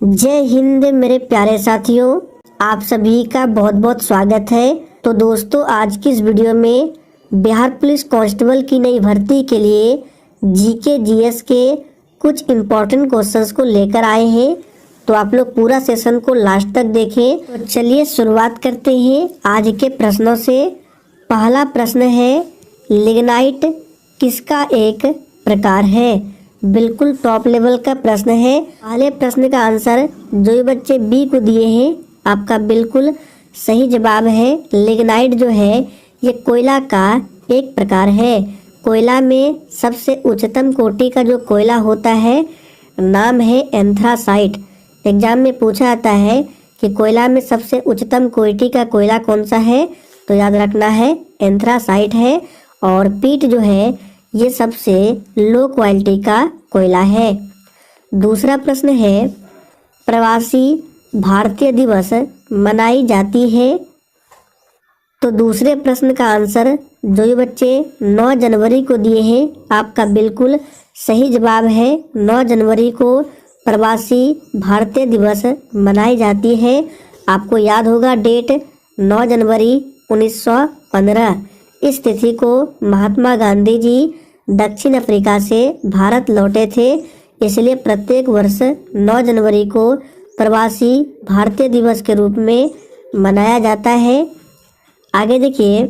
जय हिंद मेरे प्यारे साथियों, आप सभी का बहुत बहुत स्वागत है। तो दोस्तों, आज की इस वीडियो में बिहार पुलिस कांस्टेबल की नई भर्ती के लिए जीके जीएस के कुछ इम्पोर्टेंट क्वेश्चंस को लेकर आए हैं। तो आप लोग पूरा सेशन को लास्ट तक देखें। तो चलिए शुरुआत करते हैं आज के प्रश्नों से। पहला प्रश्न है, लिग्नाइट किसका एक प्रकार है? बिल्कुल टॉप लेवल का प्रश्न है। पहले प्रश्न का आंसर जो ये बच्चे बी को दिए हैं, आपका बिल्कुल सही जवाब है। लिग्नाइट जो है ये कोयला का एक प्रकार है। कोयला में सबसे उच्चतम कोटि का जो कोयला होता है नाम है एंथ्रासाइट। एग्जाम में पूछा जाता है कि कोयला में सबसे उच्चतम कोटि का कोयला कौन सा है, तो याद रखना है एंथ्रासाइट है। और पीट जो है ये सबसे लो क्वालिटी का कोयला है। दूसरा प्रश्न है, प्रवासी भारतीय दिवस मनाई जाती है। तो दूसरे प्रश्न का आंसर जो ये बच्चे 9 जनवरी को दिए हैं, आपका बिल्कुल सही जवाब है। 9 जनवरी को प्रवासी भारतीय दिवस मनाई जाती है। आपको याद होगा डेट 9 जनवरी 1915। इस तिथि को महात्मा गांधी जी दक्षिण अफ्रीका से भारत लौटे थे, इसलिए प्रत्येक वर्ष 9 जनवरी को प्रवासी भारतीय दिवस के रूप में मनाया जाता है। आगे देखिए,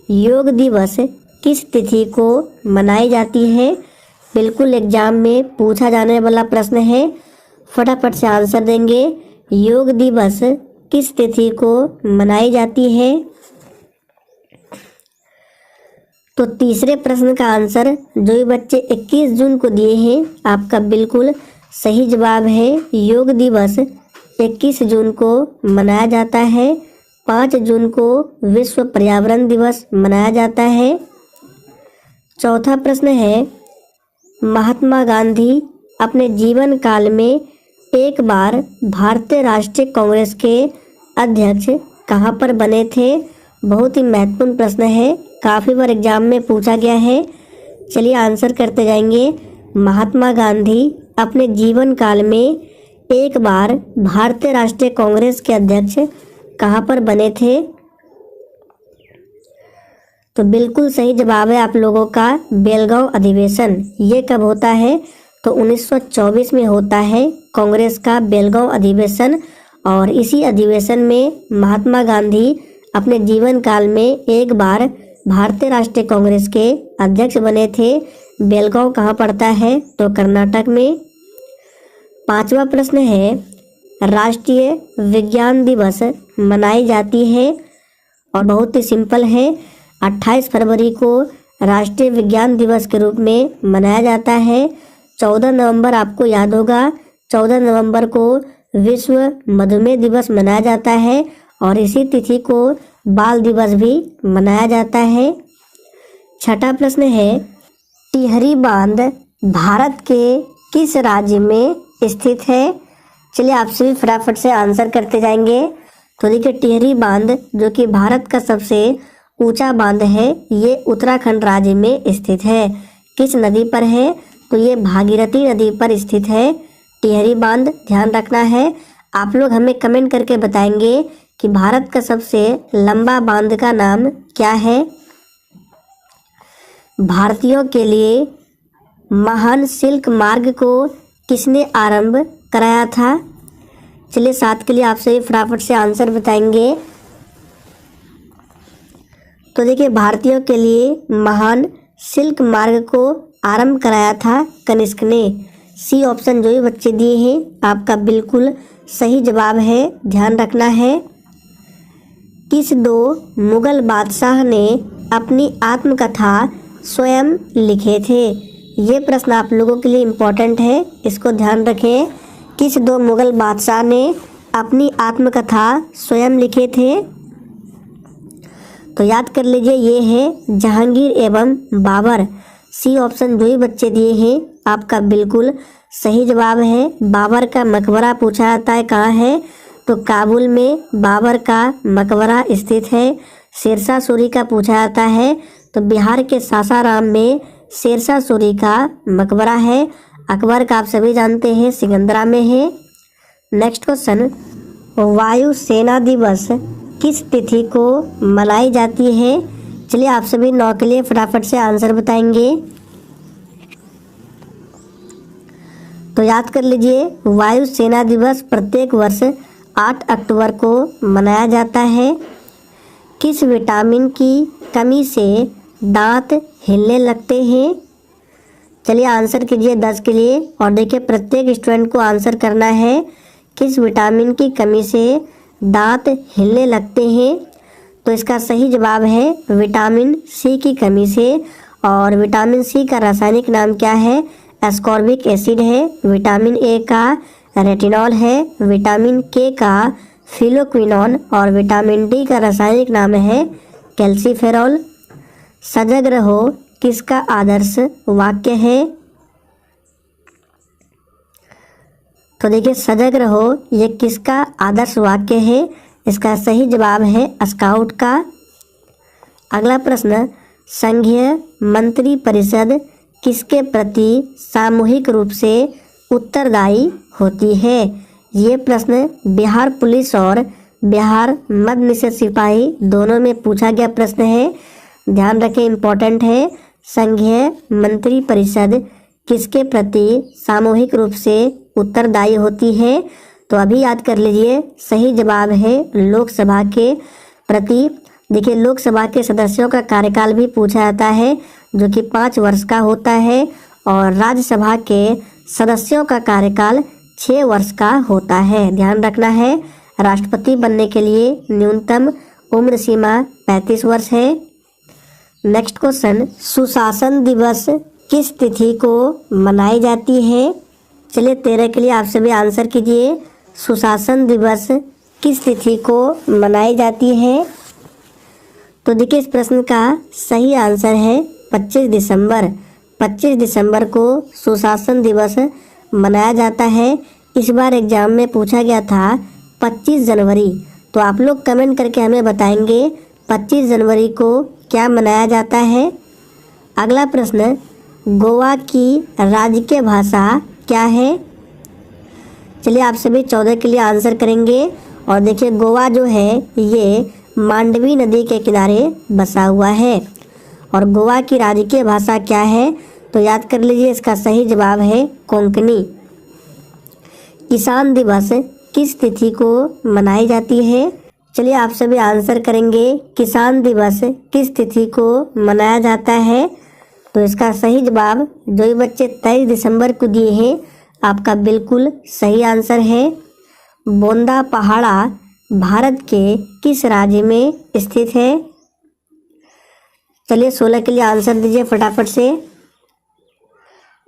योग दिवस किस तिथि को मनाई जाती है? बिल्कुल एग्जाम में पूछा जाने वाला प्रश्न है, फटाफट से आंसर देंगे। योग दिवस किस तिथि को मनाई जाती है? तो तीसरे प्रश्न का आंसर जो ये बच्चे 21 जून को दिए हैं, आपका बिल्कुल सही जवाब है। योग दिवस 21 जून को मनाया जाता है। 5 जून को विश्व पर्यावरण दिवस मनाया जाता है। चौथा प्रश्न है, महात्मा गांधी अपने जीवन काल में एक बार भारतीय राष्ट्रीय कांग्रेस के अध्यक्ष कहाँ पर बने थे? बहुत ही महत्वपूर्ण प्रश्न है, काफ़ी बार एग्जाम में पूछा गया है। चलिए आंसर करते जाएंगे। महात्मा गांधी अपने जीवन काल में एक बार भारतीय राष्ट्रीय कांग्रेस के अध्यक्ष कहाँ पर बने थे? तो बिल्कुल सही जवाब है आप लोगों का बेलगांव अधिवेशन। ये कब होता है? तो 1924 में होता है कांग्रेस का बेलगांव अधिवेशन। और इसी अधिवेशन में महात्मा गांधी अपने जीवन काल में एक बार भारतीय राष्ट्रीय कांग्रेस के अध्यक्ष बने थे। बेलगांव कहाँ पड़ता है? तो कर्नाटक में। पांचवा प्रश्न है, राष्ट्रीय विज्ञान दिवस मनाई जाती है और बहुत ही सिंपल है। 28 फरवरी को राष्ट्रीय विज्ञान दिवस के रूप में मनाया जाता है। 14 नवंबर आपको याद होगा, 14 नवंबर को विश्व मधुमेह दिवस मनाया जाता है और इसी तिथि को बाल दिवस भी मनाया जाता है। छठा प्रश्न है, टिहरी बांध भारत के किस राज्य में स्थित है? चलिए आप सभी फटाफट से आंसर करते जाएंगे। तो देखिए, टिहरी बांध जो कि भारत का सबसे ऊंचा बांध है, ये उत्तराखंड राज्य में स्थित है। किस नदी पर है? तो ये भागीरथी नदी पर स्थित है टिहरी बांध, ध्यान रखना है। आप लोग हमें कमेंट करके बताएंगे कि भारत का सबसे लंबा बांध का नाम क्या है? भारतीयों के लिए महान सिल्क मार्ग को किसने आरंभ कराया था? चलिए 7 के लिए आपसे फटाफट से आंसर बताएंगे। तो देखिए, भारतीयों के लिए महान सिल्क मार्ग को आरंभ कराया था कनिष्क ने। सी ऑप्शन जो ये बच्चे दिए हैं, आपका बिल्कुल सही जवाब है, ध्यान रखना है। किस 2 मुगल बादशाह ने अपनी आत्मकथा स्वयं लिखे थे? ये प्रश्न आप लोगों के लिए इम्पोर्टेंट है, इसको ध्यान रखें। किस 2 मुगल बादशाह ने अपनी आत्मकथा स्वयं लिखे थे? तो याद कर लीजिए, ये है जहांगीर एवं बाबर। सी ऑप्शन जो ही बच्चे दिए हैं, आपका बिल्कुल सही जवाब है। बाबर का मकबरा पूछा जाता है कहाँ है? तो काबुल में बाबर का मकबरा स्थित है। शेरशाह सूरी का पूछा जाता है, तो बिहार के सासाराम में शेरशाह सूरी का मकबरा है। अकबर का आप सभी जानते हैं सिकंदरा में है। नेक्स्ट क्वेश्चन, वायु सेना दिवस किस तिथि को मनाई जाती है? चलिए आप सभी 9 के लिए फटाफट से आंसर बताएंगे। तो याद कर लीजिए, वायु सेना दिवस प्रत्येक वर्ष 8 अक्टूबर को मनाया जाता है। किस विटामिन की कमी से दांत हिलने लगते हैं? चलिए आंसर कीजिए 10 के लिए। और देखिए प्रत्येक स्टूडेंट को आंसर करना है, किस विटामिन की कमी से दांत हिलने लगते हैं? तो इसका सही जवाब है विटामिन सी की कमी से। और विटामिन सी का रासायनिक नाम क्या है? एस्कॉर्बिक एसिड है। विटामिन ए का रेटिनॉल है। विटामिन के का फिलोक्विनोन। और विटामिन डी का रासायनिक नाम है कैल्सीफेरॉल। सजग रहो किसका आदर्श वाक्य है? तो देखिए सजग रहो ये किसका आदर्श वाक्य है? इसका सही जवाब है स्काउट का। अगला प्रश्न, संघीय मंत्री परिषद किसके प्रति सामूहिक रूप से उत्तरदायी होती है? ये प्रश्न बिहार पुलिस और बिहार मध्य निषेध सिपाही दोनों में पूछा गया प्रश्न है। ध्यान रखें, इम्पोर्टेंट है। संघीय मंत्री परिषद किसके प्रति सामूहिक रूप से उत्तरदायी होती है? तो अभी याद कर लीजिए, सही जवाब है लोकसभा के प्रति। देखिए लोकसभा के सदस्यों का कार्यकाल भी पूछा जाता है जो कि 5 वर्ष का होता है। और राज्यसभा के सदस्यों का कार्यकाल 6 वर्ष का होता है। ध्यान रखना है, राष्ट्रपति बनने के लिए न्यूनतम उम्र सीमा 35 वर्ष है। नेक्स्ट क्वेश्चन, सुशासन दिवस किस तिथि को मनाई जाती है? चलिए 13 के लिए आप सभी आंसर कीजिए। सुशासन दिवस किस तिथि को मनाई जाती है? तो देखिए इस प्रश्न का सही आंसर है 25 दिसंबर। 25 दिसंबर को सुशासन दिवस मनाया जाता है। इस बार एग्जाम में पूछा गया था 25 जनवरी। तो आप लोग कमेंट करके हमें बताएंगे 25 जनवरी को क्या मनाया जाता है। अगला प्रश्न, गोवा की राजकीय भाषा क्या है? चलिए आप सभी 14 के लिए आंसर करेंगे। और देखिए गोवा जो है ये मांडवी नदी के किनारे बसा हुआ है। और गोवा की राजकीय भाषा क्या है? तो याद कर लीजिए, इसका सही जवाब है कोंकणी। किसान दिवस किस तिथि को मनाई जाती है? चलिए आप सभी आंसर करेंगे, किसान दिवस किस तिथि को मनाया जाता है? तो इसका सही जवाब जो ये बच्चे 23 दिसंबर को दिए हैं, आपका बिल्कुल सही आंसर है। बोंदा पहाड़ा भारत के किस राज्य में स्थित है? चलिए 16 के लिए आंसर दीजिए फटाफट से।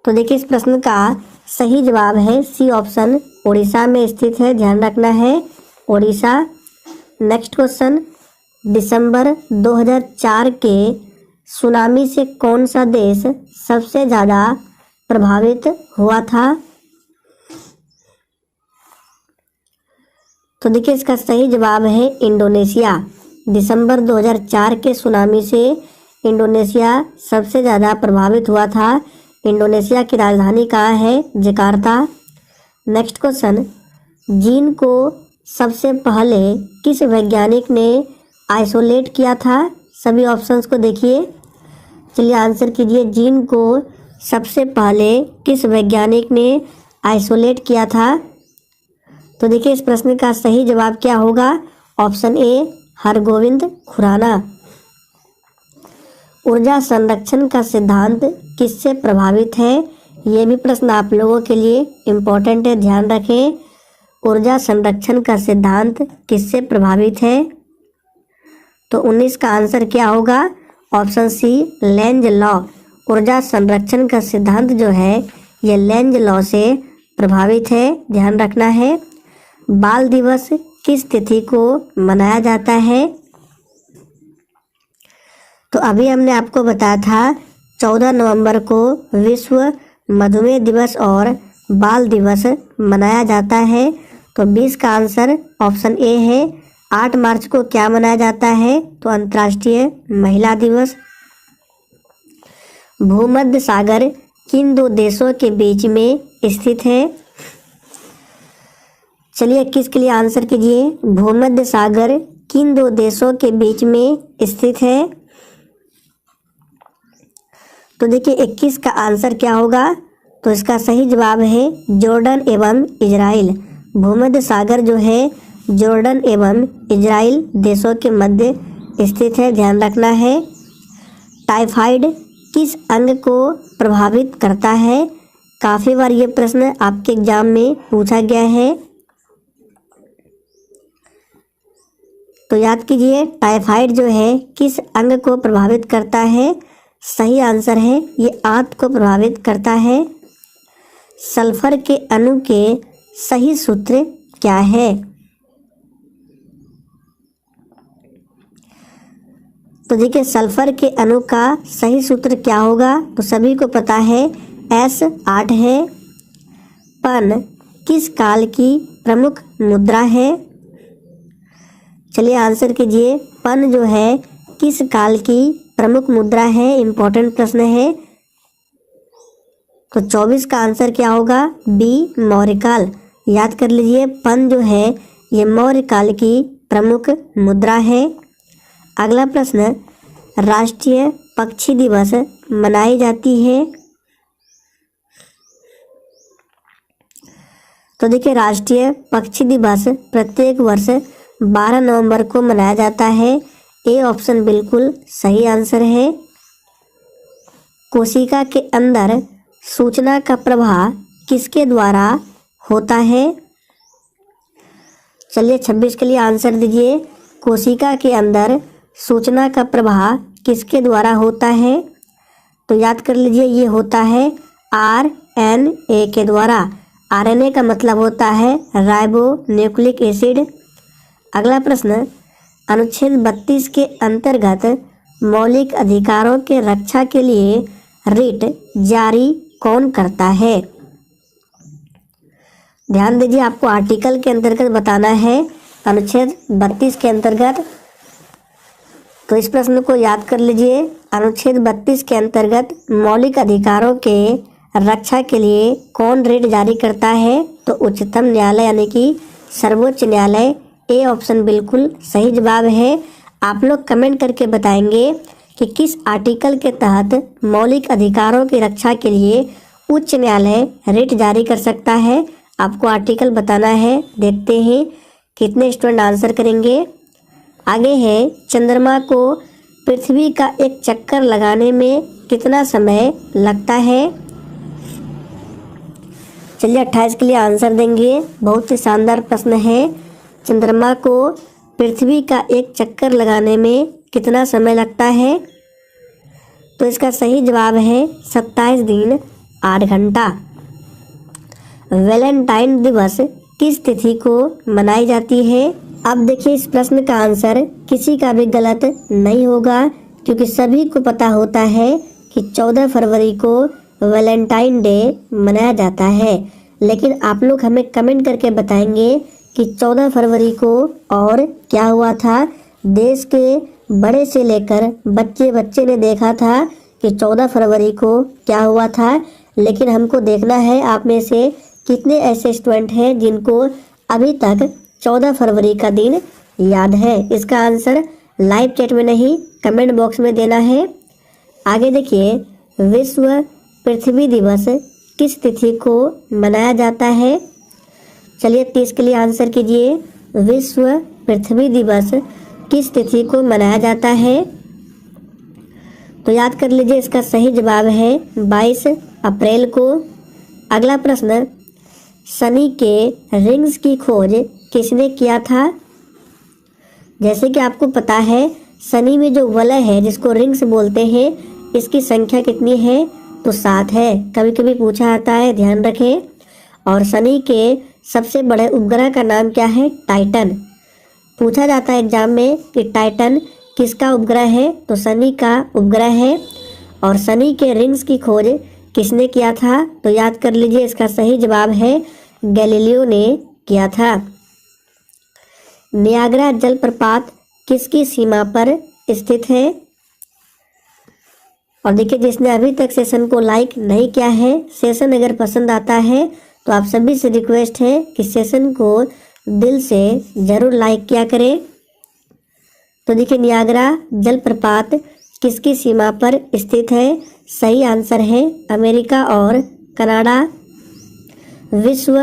तो देखिए इस प्रश्न का सही जवाब है सी ऑप्शन, उड़ीसा में स्थित है। ध्यान रखना है, उड़ीसा। नेक्स्ट क्वेश्चन, दिसंबर 2004 के सुनामी से कौन सा देश सबसे ज़्यादा प्रभावित हुआ था? तो देखिए इसका सही जवाब है इंडोनेशिया। दिसंबर 2004 के सुनामी से इंडोनेशिया सबसे ज़्यादा प्रभावित हुआ था। इंडोनेशिया की राजधानी कहाँ है? जकार्ता। नेक्स्ट क्वेश्चन, जीन को सबसे पहले किस वैज्ञानिक ने आइसोलेट किया था? सभी ऑप्शंस को देखिए। चलिए आंसर कीजिए, जीन को सबसे पहले किस वैज्ञानिक ने आइसोलेट किया था? तो देखिए इस प्रश्न का सही जवाब क्या होगा? Option A, Hargobind Khorana. ऊर्जा संरक्षण का सिद्धांत किससे प्रभावित है? ये भी प्रश्न आप लोगों के लिए इम्पोर्टेंट है, ध्यान रखें। ऊर्जा संरक्षण का सिद्धांत किससे प्रभावित है? तो 19 का आंसर क्या होगा? Option C, Lenz law. ऊर्जा संरक्षण का सिद्धांत जो है ये लेंज लॉ से प्रभावित है, ध्यान रखना है। बाल दिवस किस तिथि को मनाया जाता है? तो अभी हमने आपको बताया था 14 नवंबर को विश्व मधुमेह दिवस और बाल दिवस मनाया जाता है। तो 20 का आंसर ऑप्शन ए है। 8 मार्च को क्या मनाया जाता है? तो अंतर्राष्ट्रीय महिला दिवस। भूमध्य सागर किन 2 देशों के बीच में स्थित है? चलिए 21 के लिए आंसर कीजिए। भूमध्य सागर किन दो देशों के बीच में स्थित है? तो देखिए 21 का आंसर क्या होगा? तो इसका सही जवाब है जॉर्डन एवं इजराइल। भूमध्य सागर जो है जॉर्डन एवं इजराइल देशों के मध्य स्थित है, ध्यान रखना है। टाइफाइड किस अंग को प्रभावित करता है? काफ़ी बार ये प्रश्न आपके एग्जाम में पूछा गया है, तो याद कीजिए टाइफाइड जो है किस अंग को प्रभावित करता है? सही आंसर है ये आंत को प्रभावित करता है। सल्फर के अणु के सही सूत्र क्या है? तो देखिए सल्फर के अणु का सही सूत्र क्या होगा? तो सभी को पता है S8 है। पन किस काल की प्रमुख मुद्रा है? चलिए आंसर कीजिए। पन जो है किस काल की प्रमुख मुद्रा है? इम्पोर्टेंट प्रश्न है। तो 24 का आंसर क्या होगा? बी मौर्यकाल। याद कर लीजिए पन जो है ये मौर्यकाल की प्रमुख मुद्रा है। अगला प्रश्न, राष्ट्रीय पक्षी दिवस मनाई जाती है? तो देखिए राष्ट्रीय पक्षी दिवस प्रत्येक वर्ष 12 नवंबर को मनाया जाता है। ए ऑप्शन बिल्कुल सही आंसर है। कोशिका के अंदर सूचना का प्रवाह किसके द्वारा होता है? चलिए 26 के लिए आंसर दीजिए। कोशिका के अंदर सूचना का प्रवाह किसके द्वारा होता है? तो याद कर लीजिए ये होता है RNA के द्वारा। RNA का मतलब होता है राइबो न्यूक्लिक एसिड। अगला प्रश्न, अनुच्छेद 32 के अंतर्गत मौलिक अधिकारों के रक्षा के लिए रिट जारी कौन करता है? ध्यान दीजिए आपको आर्टिकल के अंतर्गत बताना है, अनुच्छेद 32 के अंतर्गत। तो इस प्रश्न को याद कर लीजिए। अनुच्छेद 32 के अंतर्गत मौलिक अधिकारों के रक्षा के लिए कौन रिट जारी करता है? तो उच्चतम न्यायालय यानी कि सर्वोच्च न्यायालय। ए ऑप्शन बिल्कुल सही जवाब है। आप लोग कमेंट करके बताएंगे कि किस आर्टिकल के तहत मौलिक अधिकारों की रक्षा के लिए उच्च न्यायालय रिट जारी कर सकता है। आपको आर्टिकल बताना है। देखते हैं कितने स्टूडेंट आंसर करेंगे। आगे है, चंद्रमा को पृथ्वी का एक चक्कर लगाने में कितना समय लगता है? चलिए 28 के लिए आंसर देंगे। बहुत ही शानदार प्रश्न है। चंद्रमा को पृथ्वी का एक चक्कर लगाने में कितना समय लगता है? तो इसका सही जवाब है 27 दिन 8 घंटा। वैलेंटाइन दिवस किस तिथि को मनाई जाती है? अब देखिए इस प्रश्न का आंसर किसी का भी गलत नहीं होगा, क्योंकि सभी को पता होता है कि 14 फरवरी को वैलेंटाइन डे मनाया जाता है। लेकिन आप लोग हमें कमेंट करके बताएंगे कि 14 फरवरी को और क्या हुआ था। देश के बड़े से लेकर बच्चे ने देखा था कि 14 फरवरी को क्या हुआ था, लेकिन हमको देखना है आप में से कितने ऐसे स्टूडेंट हैं जिनको अभी तक 14 फरवरी का दिन याद है। इसका आंसर लाइव चैट में नहीं, कमेंट बॉक्स में देना है। आगे देखिए, विश्व पृथ्वी दिवस किस तिथि को मनाया जाता है? चलिए 30 के लिए आंसर कीजिए। विश्व पृथ्वी दिवस किस तिथि को मनाया जाता है? तो याद कर लीजिए इसका सही जवाब है 22 अप्रैल को। अगला प्रश्न, शनि के रिंग्स की खोज किसने किया था? जैसे कि आपको पता है शनि में जो वलय है जिसको रिंग्स बोलते हैं, इसकी संख्या कितनी है? तो 7 है। कभी कभी पूछा आता है, ध्यान रखें। और शनि के सबसे बड़े उपग्रह का नाम क्या है? टाइटन। पूछा जाता है एग्जाम में कि टाइटन किसका उपग्रह है? तो शनि का उपग्रह है। और शनि के रिंग्स की खोज किसने किया था? तो याद कर लीजिए इसका सही जवाब है गैलीलियो ने किया था। नियाग्रा जलप्रपात किसकी सीमा पर स्थित है? और देखिए जिसने अभी तक सेशन को लाइक नहीं किया है, सेशन अगर पसंद आता है तो आप सभी से रिक्वेस्ट है कि सेशन को दिल से ज़रूर लाइक किया करें। तो देखिए, नियाग्रा जलप्रपात किसकी सीमा पर स्थित है? सही आंसर है अमेरिका और कनाडा। विश्व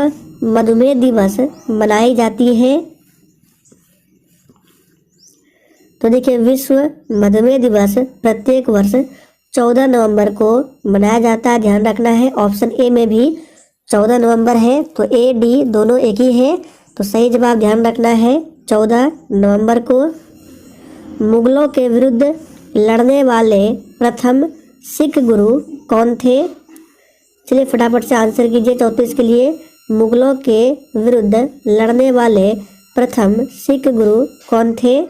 मधुमेह दिवस मनाई जाती है। तो देखिए, विश्व मधुमेह दिवस प्रत्येक वर्ष 14 नवंबर को मनाया जाता है। ध्यान रखना है, ऑप्शन ए में भी 14 नवंबर है, तो ए डी दोनों एक ही है। तो सही जवाब ध्यान रखना है 14 नवंबर को। मुगलों के विरुद्ध लड़ने वाले प्रथम सिख गुरु कौन थे? चलिए फटाफट से आंसर कीजिए 34 के लिए। मुगलों के विरुद्ध लड़ने वाले प्रथम सिख गुरु कौन थे?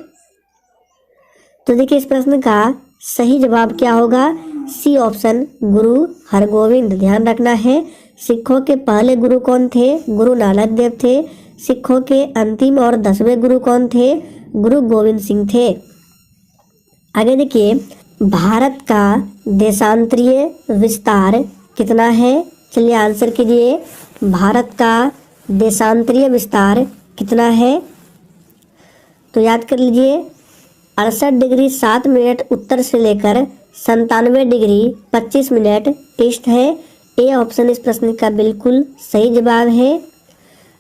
तो देखिए, इस प्रश्न का सही जवाब क्या होगा? सी ऑप्शन, गुरु हरगोविंद। ध्यान रखना है, सिखों के पहले गुरु कौन थे? गुरु नानक देव थे। सिखों के अंतिम और 10वें गुरु कौन थे? गुरु गोविंद सिंह थे। आगे देखिए, भारत का देशांतरीय विस्तार कितना है? चलिए आंसर कीजिए। भारत का देशांतरीय विस्तार कितना है? तो याद कर लीजिए, 68 डिग्री 7 मिनट उत्तर से लेकर 97 डिग्री 25 मिनट ईस्ट है। ए ऑप्शन इस प्रश्न का बिल्कुल सही जवाब है।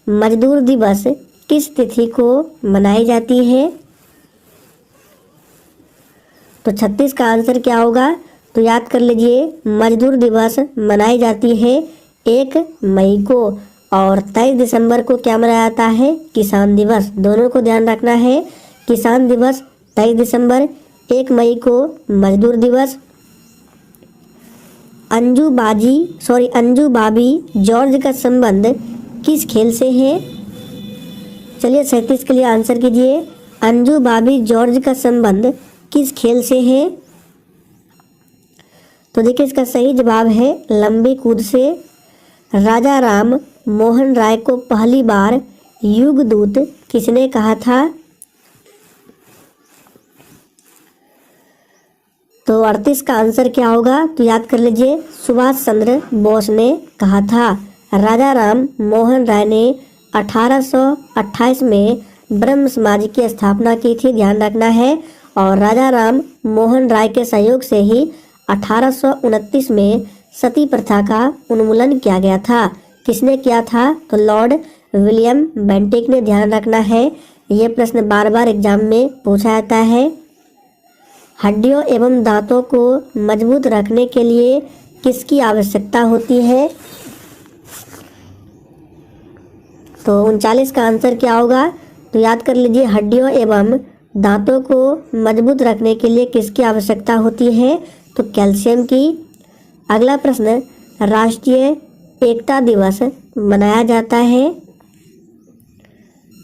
मजदूर दिवस किस तिथि को मनाई जाती है? तो 36 का आंसर क्या होगा? तो याद कर लीजिए, मजदूर दिवस मनाई जाती है 1 मई को, और 23 दिसंबर को क्या मनाया जाता है? किसान दिवस। दोनों को ध्यान रखना है, किसान दिवस 23 दिसंबर, 1 मई को मजदूर दिवस। अंजू बाबी जॉर्ज का संबंध किस खेल से है? चलिए 37 के लिए आंसर कीजिए। अंजू बाबी जॉर्ज का संबंध किस खेल से है? तो देखिए, इसका सही जवाब है लंबी कूद से। राजा राम मोहन राय को पहली बार युगदूत किसने कहा था? तो 38 का आंसर क्या होगा? तो याद कर लीजिए, सुभाष चंद्र बोस ने कहा था। राजा राम मोहन राय ने 1828 में ब्रह्म समाज की स्थापना की थी। ध्यान रखना है, और राजा राम मोहन राय के सहयोग से ही 1829 में सती प्रथा का उन्मूलन किया गया था। किसने किया था? तो लॉर्ड विलियम बेंटिक ने। ध्यान रखना है, ये प्रश्न बार बार एग्जाम में पूछा जाता है। हड्डियों एवं दांतों को मजबूत रखने के लिए किसकी आवश्यकता होती है? तो 39 का आंसर क्या होगा? तो याद कर लीजिए, हड्डियों एवं दांतों को मजबूत रखने के लिए किसकी आवश्यकता होती है? तो कैल्शियम की। अगला प्रश्न, राष्ट्रीय एकता दिवस मनाया जाता है।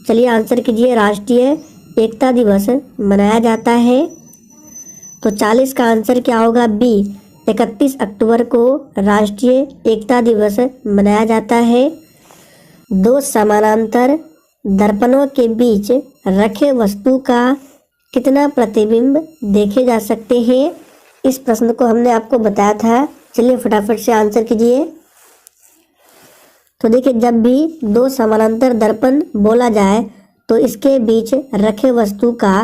चलिए आंसर कीजिए। राष्ट्रीय एकता दिवस मनाया जाता है। तो 40 का आंसर क्या होगा? बी, 31 अक्टूबर को राष्ट्रीय एकता दिवस मनाया जाता है। 2 समानांतर दर्पणों के बीच रखे वस्तु का कितना प्रतिबिंब देखे जा सकते हैं? इस प्रश्न को हमने आपको बताया था। चलिए फटाफट से आंसर कीजिए। तो देखिए, जब भी 2 समानांतर दर्पण बोला जाए तो इसके बीच रखे वस्तु का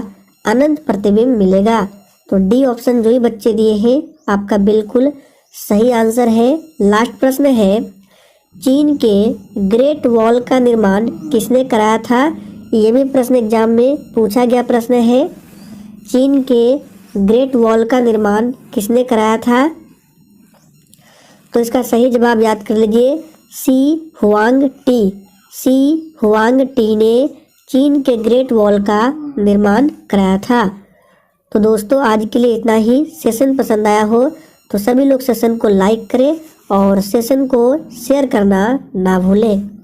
अनंत प्रतिबिंब मिलेगा। तो डी ऑप्शन जो ही बच्चे दिए हैं आपका बिल्कुल सही आंसर है। लास्ट प्रश्न है, चीन के ग्रेट वॉल का निर्माण किसने कराया था? ये भी प्रश्न एग्जाम में पूछा गया प्रश्न है। चीन के ग्रेट वॉल का निर्माण किसने कराया था? तो इसका सही जवाब याद कर लीजिए, सी हुआंग टी ने चीन के ग्रेट वॉल का निर्माण कराया था। तो दोस्तों, आज के लिए इतना ही। सेशन पसंद आया हो तो सभी लोग सेशन को लाइक करें और सेशन को शेयर करना ना भूलें।